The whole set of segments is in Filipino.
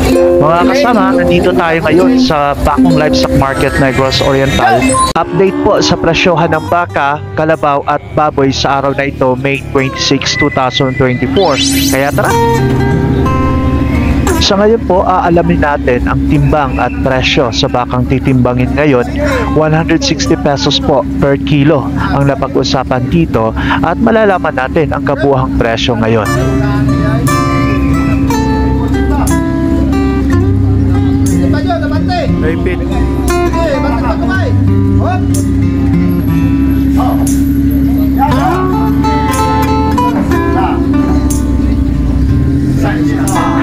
Mga kasama, nandito tayo ngayon sa Bakong Livestock Market, Negros Oriental. Update po sa presyohan ng baka, kalabaw at baboy sa araw na ito, May 26, 2024. Kaya tara! Sa ngayon po, aalamin natin ang timbang at presyo sa bakang titimbangin ngayon. 160 pesos po per kilo ang napag-usapan dito at malalaman natin ang kabuuang presyo ngayon. Repeat.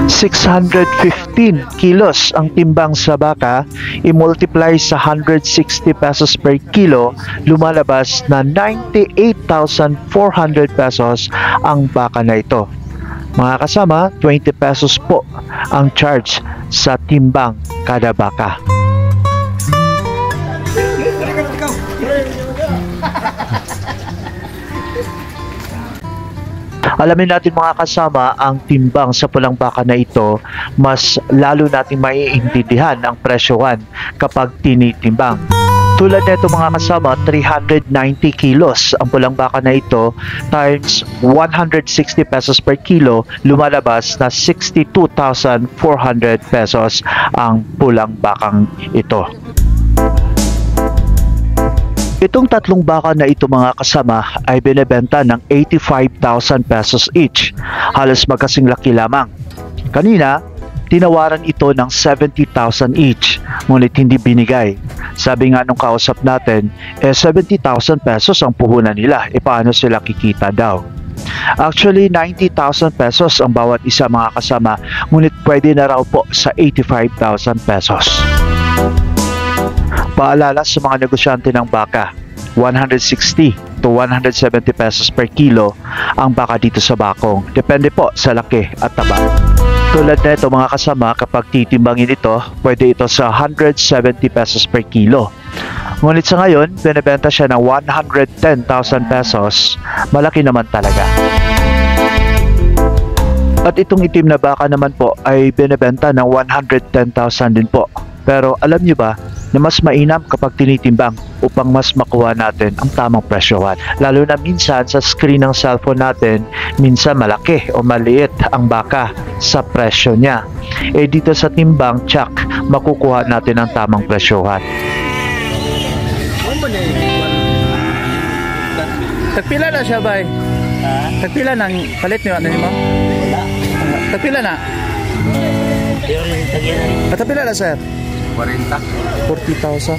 615 kilos ang timbang sa baka, i-multiply sa 160 pesos per kilo, lumalabas na 98,400 pesos ang baka na ito. Mga kasama, 20 pesos po ang charge sa timbang kada baka. Alamin natin mga kasama ang timbang sa pulang baka na ito, mas lalo natin maiintindihan ang presyohan kapag tinitimbang. Tulad nito mga kasama, 390 kilos ang pulang baka na ito times 160 pesos per kilo, lumalabas na 62,400 pesos ang pulang bakang ito. Itong tatlong baka na ito mga kasama ay binebenta ng 85,000 pesos each. Halos magkasing laki lamang. Kanina, tinawaran ito ng 70,000 each, ngunit hindi binigay. Sabi nga nung kausap natin, 70,000 pesos ang puhunan nila, paano sila kikita daw? Actually, 90,000 pesos ang bawat isa mga kasama, ngunit pwede na raw po sa 85,000 pesos. Paalala sa mga negosyante ng baka, 160 to 170 pesos per kilo ang baka dito sa Bakong. Depende po sa laki at taba. Tulad na ito mga kasama, kapag titimbangin ito, pwede ito sa 170 pesos per kilo. Ngunit sa ngayon, binibenta siya ng 110,000 pesos. Malaki naman talaga. At itong itim na baka naman po ay binibenta ng 110,000 din po. Pero alam nyo ba na mas mainam kapag tinitimbang upang mas makuha natin ang tamang presyohan. Lalo na minsan sa screen ng cellphone natin, minsan malaki o maliit ang baka sa presyo niya. Dito sa timbang, tsak, makukuha natin ang tamang presyohan. Tagpila na siya, bay? Tagpila na palit niyo ano mo? Tagpila na? Tagpila na, sir? 40,000. 40,000.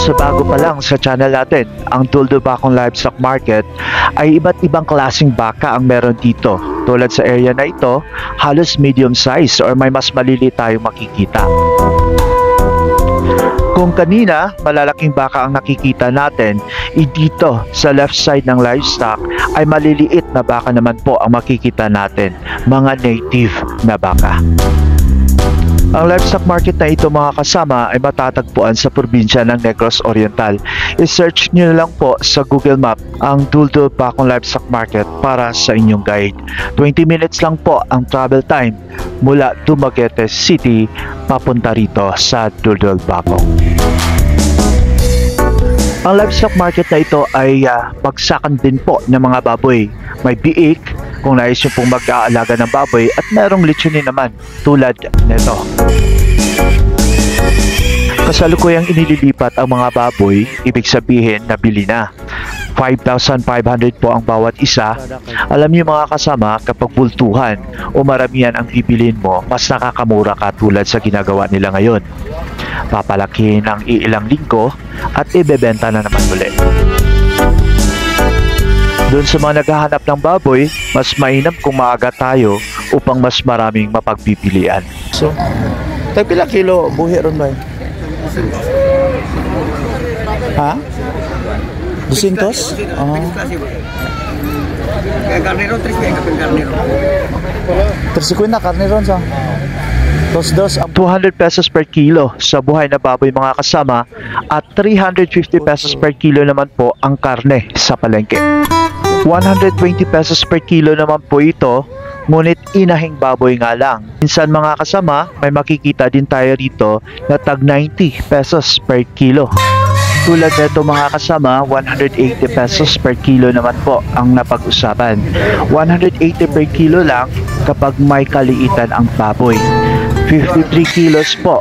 Sa bago pa lang sa channel natin, ang Tuldo Bakong Livestock Market, ay iba't ibang klaseng baka ang meron dito. Tulad sa area na ito, halos medium size or may mas maliliit tayong makikita. Kung kanina, malalaking baka ang nakikita natin, dito sa left side ng livestock ay maliliit na baka naman po ang makikita natin, mga native na baka. Ang livestock market na ito mga kasama ay matatagpuan sa probinsya ng Negros Oriental. I-search nyo na lang po sa Google Map ang Tuldo Bakong Livestock Market para sa inyong guide. 20 minutes lang po ang travel time mula Dumaguete City papunta rito sa Tuldo Bakong. Ang livestock market na ito ay bagsakan din po ng mga baboy. May biik kung nais nyo pong mag-aalaga ng baboy at merong litsunin naman tulad nito. Kasalukuyang inililipat ang mga baboy, ibig sabihin nabili na. 5,500 po ang bawat isa. Alam niyo mga kasama, kapag bultuhan o maramihan ang bibilin mo, mas nakakamura ka tulad sa ginagawa nila ngayon. Papalaki ng ilang linggo at ibebenta na naman ulit. Doon sa mga naghahanap ng baboy, mas mainam kung maaga tayo upang mas maraming mapagpipilian. So, tag pila kilo buhi ron ba? Ha? 200? Oh. Kaya karnero, 3 kaya kapag karnero. 350 karne ron sa. Dos ang 200 pesos per kilo sa buhay na baboy mga kasama at 350 pesos per kilo naman po ang karne sa palengke. 120 pesos per kilo naman po ito, ngunit inahing baboy nga lang. Minsan mga kasama, may makikita din tayo rito na tag 90 pesos per kilo. Tulad nito mga kasama, 180 pesos per kilo naman po ang napag-usapan. 180 per kilo lang kapag may kaliitan ang baboy. 53 kilos po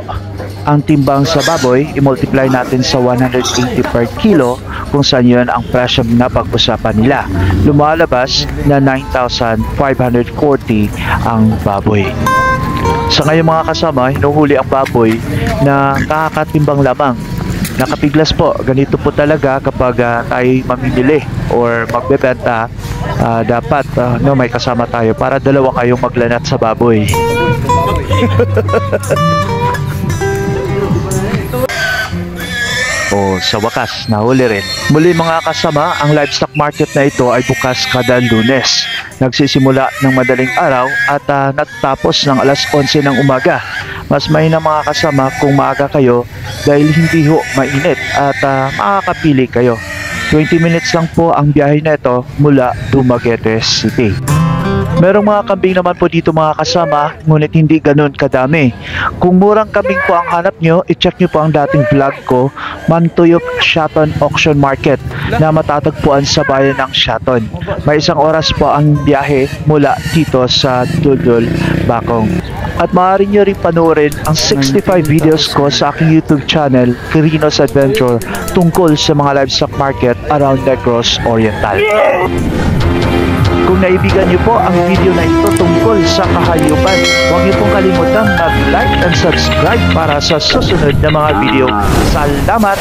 ang timbang sa baboy, i-multiply natin sa 180 per kilo kung saan yun ang presyo na pag-usapan nila. Lumalabas na 9,540 ang baboy. Sa ngayon mga kasama, hinuhuli ang baboy na kakatimbang lamang. Nakapiglas po, ganito po talaga kapag tayo mamimili or magbebenta, dapat may kasama tayo para dalawa kayong maglanat sa baboy. O sa wakas, nahuli rin. Muli mga kasama, ang livestock market na ito ay bukas kada Lunes. Nagsisimula ng madaling araw at natatapos ng alas 11 ng umaga. Mas mahina mga kasama kung maaga kayo dahil hindi ho mainit at makakapili kayo. 20 minutes lang po ang biyahe na ito mula Dumaguete City. Merong mga kambing naman po dito mga kasama, ngunit hindi ganun kadami. Kung murang kambing po ang hanap nyo, i-check nyo po ang dating vlog ko, Mantuyop Shaton Auction Market, na matatagpuan sa bayan ng Shaton. May 1 oras po ang biyahe mula dito sa Dudol, Bacong. At maaari nyo rin panoorin ang 65 videos ko sa aking YouTube channel, Quirino's Adventure, tungkol sa mga livestock market around Negros Oriental. Kung naibigan niyo po ang video na ito tungkol sa kahayupan, huwag niyo pong kalimutan mag-like and subscribe para sa susunod na mga video. Salamat!